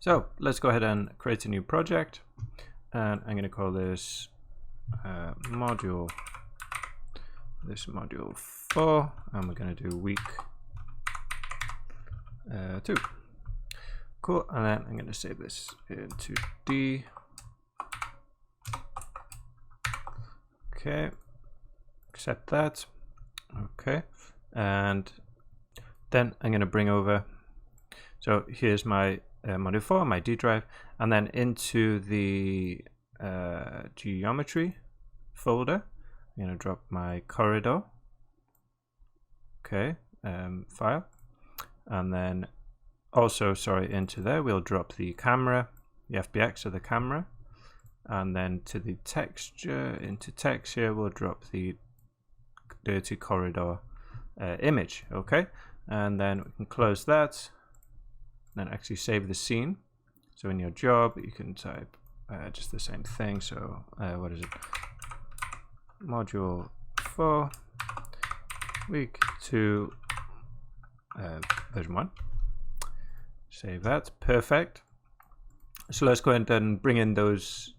So let's go ahead and create a new project, and I'm going to call this module 4, and we're going to do week 2. Cool, and then I'm going to save this into D. Okay, accept that. Okay, and then I'm going to bring over, so here's my module 4, my D drive, and then into the geometry folder, I'm going to drop my corridor, okay, file, and then also, sorry, into there we'll drop the camera, the FBX of the camera, and then to the texture, into text here we'll drop the dirty corridor image, okay, and then we can close that, then actually save the scene. So in your job you can type just the same thing, so what is it, module 4 week 2 version 1. Save that, perfect. So let's go ahead and bring in those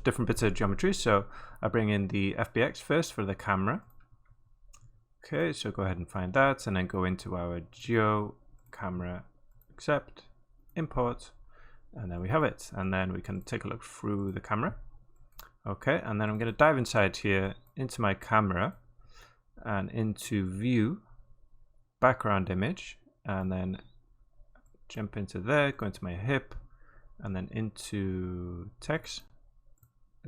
different bits of geometry. So I bring in the FBX first for the camera. Okay, so go ahead and find that, and then go into our geo camera, accept, import, and then we have it. And then we can take a look through the camera. Okay, and then I'm going to dive inside here into my camera and into view, background image, and then jump into there, go into my hip, and then into text,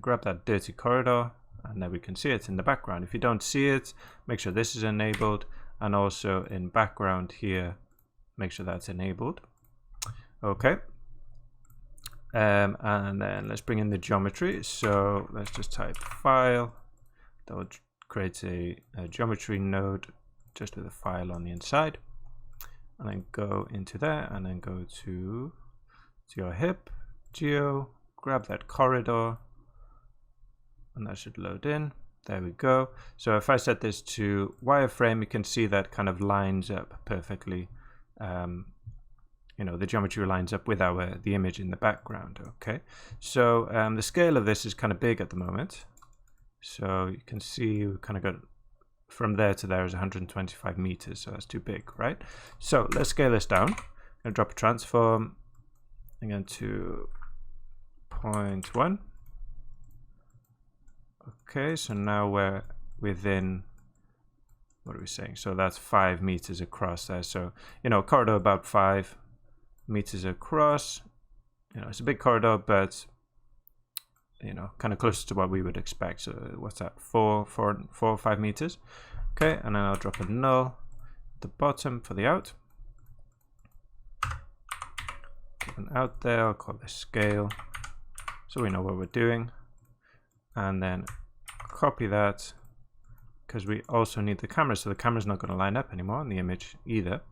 grab that dirty corridor, and then we can see it in the background. If you don't see it, make sure this is enabled, and also in background here, make sure that's enabled. Okay, and then let's bring in the geometry. So let's just type file, that will create a geometry node just with a file on the inside, and then go into there, and then go to your hip, geo, grab that corridor, and that should load in. There we go. So if I set this to wireframe, you can see that kind of lines up perfectly. You know, the geometry lines up with the image in the background. Okay, so the scale of this is kind of big at the moment. So you can see we kind of got from there to there is 125 meters, so that's too big, right? So let's scale this down. I'm going to drop a transform. I'm going to 0.1. Okay, so now we're within, what are we saying? So that's 5 meters across there. So, you know, corridor about 5 meters across. You know, it's a big corridor, but, you know, kind of close to what we would expect. So what's that, 4 or 5 meters? Okay, and then I'll drop a null at the bottom for the out. Keep an out there, I'll call this scale, so we know what we're doing. And then copy that, because we also need the camera, so the camera's not going to line up anymore, and the image either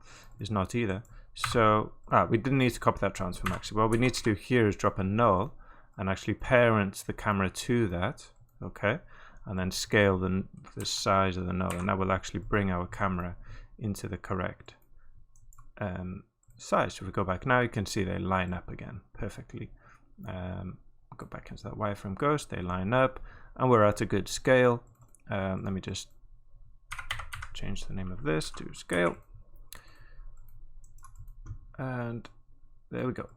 is not either. So we didn't need to copy that transform actually. What we need to do here is drop a null and actually parent the camera to that, okay, and then scale the size of the null, and that will actually bring our camera into the correct size. So if we go back now, you can see they line up again perfectly. Go back into that wireframe ghost, they line up, and we're at a good scale. Let me just change the name of this to scale, and there we go.